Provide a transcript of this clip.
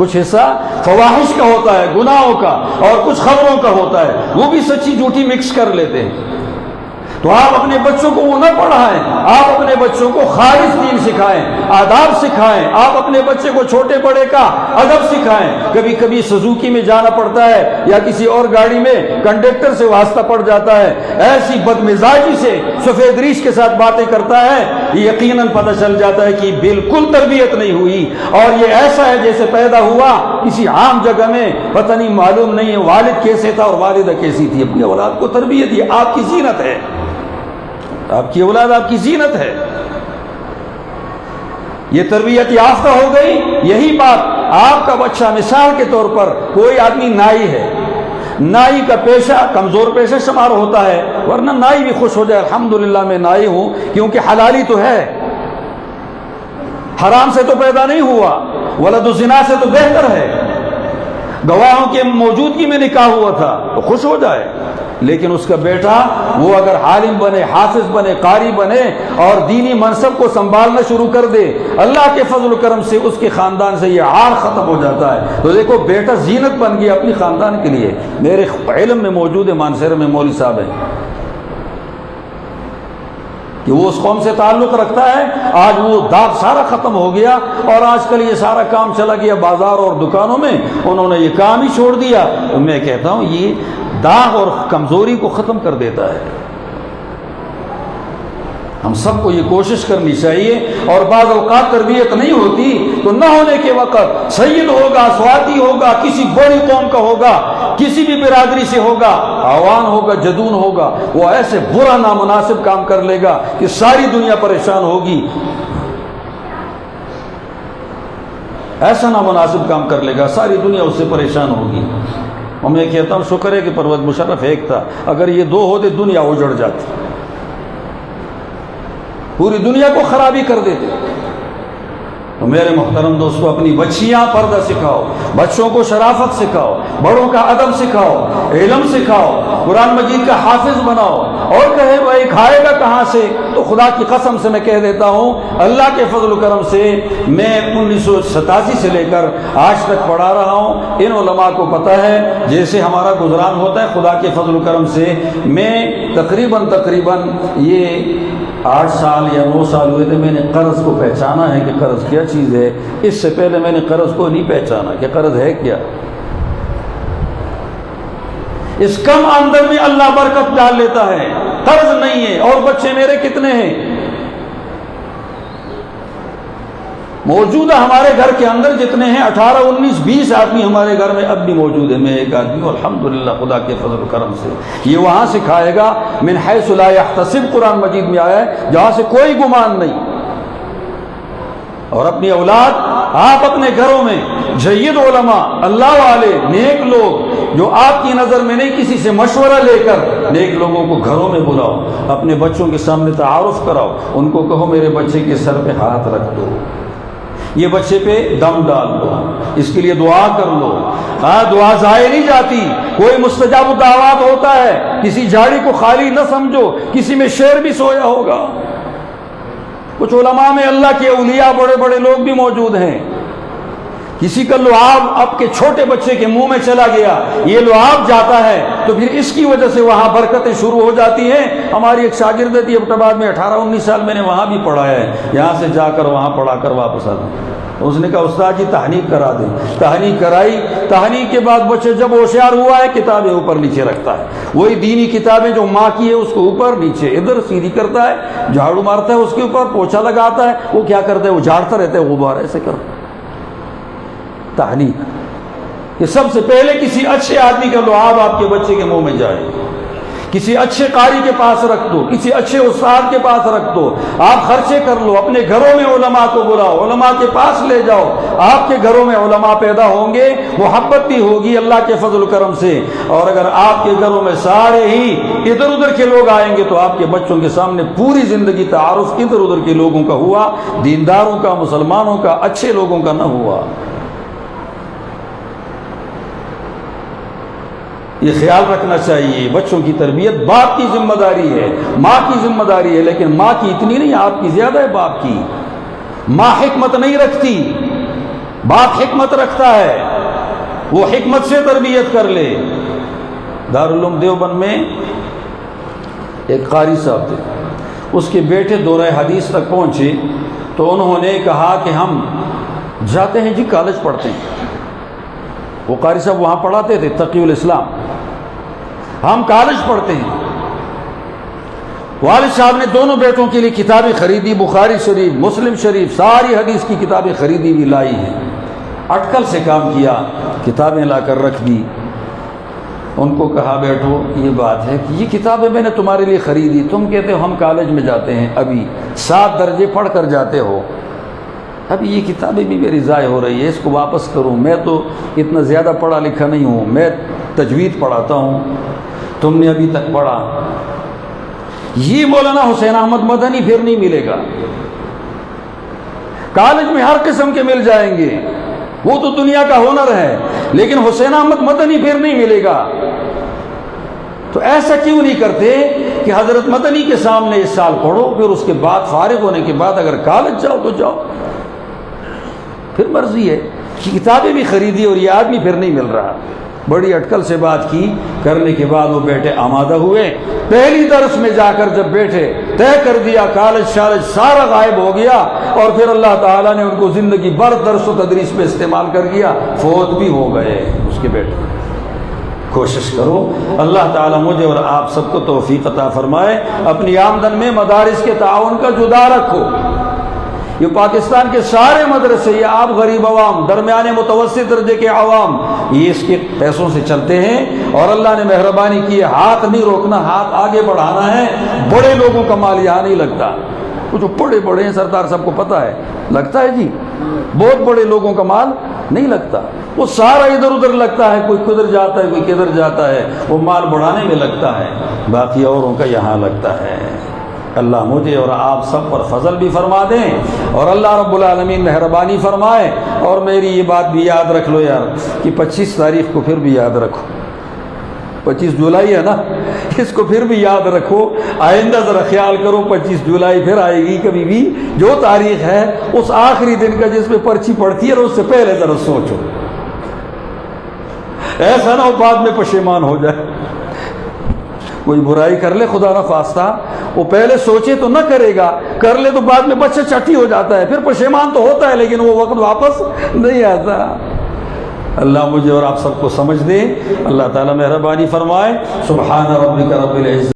کچھ حصہ فواحش کا ہوتا ہے، گناہوں کا، اور کچھ خبروں کا ہوتا ہے، وہ بھی سچی جھوٹی مکس کر لیتے ہیں۔ تو آپ اپنے بچوں کو وہ نہ پڑھائیں، آپ اپنے بچوں کو خالص دین سکھائیں، آداب سکھائیں، آپ اپنے بچے کو چھوٹے بڑے کا ادب سکھائیں۔ کبھی کبھی سزوکی میں جانا پڑتا ہے یا کسی اور گاڑی میں کنڈکٹر سے واسطہ پڑ جاتا ہے، ایسی بدمزاجی سے سفید ریش کے ساتھ باتیں کرتا ہے، یقیناً پتہ چل جاتا ہے کہ بالکل تربیت نہیں ہوئی، اور یہ ایسا ہے جیسے پیدا ہوا کسی عام جگہ میں، پتہ نہیں معلوم نہیں ہے والد کیسے تھا اور والدہ کیسی تھی۔ اپنی اولاد کو تربیت، یہ آپ کی زینت ہے، آپ کی اولاد آپ کی زینت ہے۔ یہ تربیت یافتہ ہو گئی، یہی بات آپ کا بچہ مثال کے طور پر، کوئی آدمی نائی ہے، نائی کا پیشہ کمزور پیشہ شمار ہوتا ہے، ورنہ نائی بھی خوش ہو جائے الحمدللہ میں نائی ہوں، کیونکہ حلالی تو ہے، حرام سے تو پیدا نہیں ہوا، ولد الزنا سے تو بہتر ہے، گواہوں کے موجودگی میں نکاح ہوا تھا تو خوش ہو جائے۔ لیکن اس کا بیٹا وہ اگر عالم بنے، حافظ بنے، قاری بنے اور دینی منصب کو سنبھالنا شروع کر دے، اللہ کے فضل و کرم سے اس کے خاندان سے یہ عار ختم ہو جاتا ہے۔ تو دیکھو بیٹا زینت بن گیا اپنی خاندان کے لیے۔ میرے علم میں موجود ہے، مانسہرہ میں مولوی صاحب ہیں کہ وہ اس قوم سے تعلق رکھتا ہے، آج وہ داغ سارا ختم ہو گیا، اور آج کل یہ سارا کام چلا گیا بازار اور دکانوں میں، انہوں نے یہ کام ہی چھوڑ دیا۔ میں کہتا ہوں یہ داغ اور کمزوری کو ختم کر دیتا ہے۔ ہم سب کو یہ کوشش کرنی چاہیے، اور بعض اوقات تربیت نہیں ہوتی تو نہ ہونے کے وقت سید ہوگا، سواتی ہوگا، کسی بڑی قوم کا ہوگا، کسی بھی برادری سے ہوگا، عوان ہوگا، جدون ہوگا، وہ ایسے برا نامناسب کام کر لے گا کہ ساری دنیا پریشان ہوگی، ایسا نامناسب کام کر لے گا ساری دنیا اس سے پریشان ہوگی۔ اور میں کہتا ہوں شکر ہے کہ پرویز مشرف ایک تھا، اگر یہ دو ہوتے دنیا اجڑ جاتی، پوری دنیا کو خرابی کر دیتے۔ تو میرے محترم دوستو، اپنی بچیاں پردہ سکھاؤ، بچوں کو شرافت سکھاؤ، بڑوں کا ادب سکھاؤ، علم سکھاؤ، قرآن مجید کا حافظ بناؤ۔ اور کہے بھائی کھائے گا کہاں سے، تو خدا کی قسم سے میں کہہ دیتا ہوں، اللہ کے فضل و کرم سے میں 1987 سے لے کر آج تک پڑھا رہا ہوں، ان علماء کو پتہ ہے جیسے ہمارا گزران ہوتا ہے، خدا کے فضل و کرم سے میں تقریباً یہ 8 سال یا 9 سال ہوئے تھے، میں نے قرض کو پہچانا ہے کہ قرض کیا چیز ہے۔ اس سے پہلے میں نے قرض کو نہیں پہچانا کہ قرض ہے کیا۔ اس کم آمدن میں اللہ برکت ڈال لیتا ہے، قرض نہیں ہے۔ اور بچے میرے کتنے ہیں موجودہ ہمارے گھر کے اندر، جتنے ہیں 18 19 20 آدمی ہمارے گھر میں اب بھی موجود ہے۔ میں ایک آدمی ہوں الحمدللہ خدا کے فضل و کرم سے۔ یہ وہاں سکھائے گا من حیث لا یحتسب، قرآن مجید میں آیا ہے، جہاں سے کوئی گمان نہیں۔ اور اپنی اولاد آپ اپنے گھروں میں جید علماء، اللہ والے، نیک لوگ جو آپ کی نظر میں نہیں، کسی سے مشورہ لے کر نیک لوگوں کو گھروں میں بلاؤ، اپنے بچوں کے سامنے تعارف کراؤ، ان کو کہو میرے بچے کے سر پہ ہاتھ رکھ دو، یہ بچے پہ دم ڈال دو، اس کے لیے دعا کر لو۔ دعا ضائع نہیں جاتی، کوئی مستجاب الدعوات ہوتا ہے، کسی جھاڑی کو خالی نہ سمجھو، کسی میں شیر بھی سویا ہوگا۔ کچھ علماء میں اللہ کے اولیاء بڑے بڑے لوگ بھی موجود ہیں، کسی کا لعاب اب کے چھوٹے بچے کے منہ میں چلا گیا، یہ لعاب جاتا ہے تو پھر اس کی وجہ سے وہاں برکتیں شروع ہو جاتی ہیں۔ ہماری ایک شاگرد تھی ابٹاباد میں، 18 19 سال میں نے وہاں بھی پڑھایا ہے، یہاں سے جا کر وہاں پڑھا کر واپس آتا۔ اس نے کہا استاد جی تحنیک کرا دیں، تحنیک کرائی، تحنیک کے بعد بچے جب ہوشیار ہوا ہے کتابیں اوپر نیچے رکھتا ہے، وہی دینی کتابیں جو ماں کی ہے اس کو اوپر نیچے ادھر سیدھی کرتا ہے، جھاڑو مارتا ہے اس کے اوپر، پوچھا لگاتا ہے، وہ کیا کرتا ہے، وہ جھاڑتا رہتا ہے غبار ایسے کرتا ہے۔ تحنیک کہ سب سے پہلے کسی اچھے آدمی کا لعاب آپ کے بچے کے منہ میں جائے، کسی اچھے قاری کے پاس رکھ دو، کسی اچھے استاد کے پاس رکھ دو، آپ خرچے کر لو، اپنے گھروں میں علماء کو بلاؤ، علماء کے پاس لے جاؤ، آپ کے گھروں میں علماء پیدا ہوں گے، محبت بھی ہوگی اللہ کے فضل و کرم سے۔ اور اگر آپ کے گھروں میں سارے ہی ادھر ادھر کے لوگ آئیں گے تو آپ کے بچوں کے سامنے پوری زندگی تعارف ادھر ادھر کے لوگوں کا ہوا، دینداروں کا، مسلمانوں کا، اچھے لوگوں کا نہ ہوا۔ یہ خیال رکھنا چاہیے، بچوں کی تربیت باپ کی ذمہ داری ہے، ماں کی ذمہ داری ہے، لیکن ماں کی اتنی نہیں، آپ کی زیادہ ہے باپ کی۔ ماں حکمت نہیں رکھتی، باپ حکمت رکھتا ہے، وہ حکمت سے تربیت کر لے۔ دارالعلوم دیوبند میں ایک قاری صاحب تھے، اس کے بیٹے دورہ حدیث تک پہنچے تو انہوں نے کہا کہ ہم جاتے ہیں جی کالج پڑھتے ہیں۔ وہ قاری صاحب وہاں پڑھاتے تھے تقی الاسلام، ہم کالج پڑھتے ہیں۔ والد صاحب نے دونوں بیٹوں کے لیے کتابیں خریدی، بخاری شریف، مسلم شریف، ساری حدیث کی کتابیں خریدی بھی لائی ہیں۔ اٹکل سے کام کیا، کتابیں لا کر رکھ دی۔ ان کو کہا بیٹھو یہ بات ہے کہ یہ کتابیں میں نے تمہارے لیے خریدی، تم کہتے ہو ہم کالج میں جاتے ہیں، ابھی 7 درجے پڑھ کر جاتے ہو، اب یہ کتابیں بھی میری ضائع ہو رہی ہے، اس کو واپس کروں۔ میں تو اتنا زیادہ پڑھا لکھا نہیں ہوں، میں تجوید پڑھاتا ہوں، تم نے ابھی تک پڑھا۔ یہ مولانا حسین احمد مدنی پھر نہیں ملے گا، کالج میں ہر قسم کے مل جائیں گے، وہ تو دنیا کا ہنر ہے، لیکن حسین احمد مدنی پھر نہیں ملے گا۔ تو ایسا کیوں نہیں کرتے کہ حضرت مدنی کے سامنے اس سال پڑھو، پھر اس کے بعد فارغ ہونے کے بعد اگر کالج جاؤ تو جاؤ، پھر مرضی ہے۔ کتابیں بھی خریدی اور یہ آدمی پھر نہیں مل رہا۔ بڑی اٹکل سے بات کی، کرنے کے بعد وہ بیٹے آمادہ ہوئے۔ پہلی درس میں جا کر جب بیٹھے، طے کر دیا، کالج شالج سارا غائب ہو گیا، اور پھر اللہ تعالیٰ نے ان کو زندگی بھر درس و تدریس میں استعمال کر گیا، فوت بھی ہو گئے اس کے بیٹے۔ کوشش کرو، اللہ تعالیٰ مجھے اور آپ سب کو توفیق عطا فرمائے۔ اپنی آمدن میں مدارس کے تعاون کا جدا رکھو۔ یہ پاکستان کے سارے مدرسے، یہ آپ غریب عوام، درمیانے متوسط درجے کے عوام، یہ اس کے پیسوں سے چلتے ہیں، اور اللہ نے مہربانی کی ہے، ہاتھ نہیں روکنا، ہاتھ آگے بڑھانا ہے۔ بڑے لوگوں کا مال یہاں نہیں لگتا، وہ جو بڑے بڑے ہیں سردار صاحب کو پتہ ہے، لگتا ہے جی، بہت بڑے لوگوں کا مال نہیں لگتا، وہ سارا ادھر ادھر لگتا ہے، کوئی کدھر جاتا ہے کوئی کدھر جاتا ہے، وہ مال بڑھانے میں لگتا ہے، باقی اوروں کا یہاں لگتا ہے۔ اللہ مجھے اور آپ سب پر فضل بھی فرما دیں، اور اللہ رب العالمین مہربانی فرمائے۔ اور میری یہ بات بھی یاد رکھ لو یار کہ 25 تاریخ کو پھر بھی یاد رکھو، 25 جولائی ہے نا، اس کو پھر بھی یاد رکھو، آئندہ ذرا خیال کرو، 25 جولائی پھر آئے گی کبھی بھی، جو تاریخ ہے اس آخری دن کا جس میں پرچی پڑتی ہے، اور اس سے پہلے ذرا سوچو، ایسا نہ ہو بعد میں پشیمان ہو جائے۔ کوئی برائی کر لے خدا نہ خواستہ، وہ پہلے سوچے تو نہ کرے گا، کر لے تو بعد میں بچہ چٹی ہو جاتا ہے، پھر پشیمان تو ہوتا ہے لیکن وہ وقت واپس نہیں آتا۔ اللہ مجھے اور آپ سب کو سمجھ دے، اللہ تعالیٰ مہربانی فرمائے۔ سبحان ربک رب العزت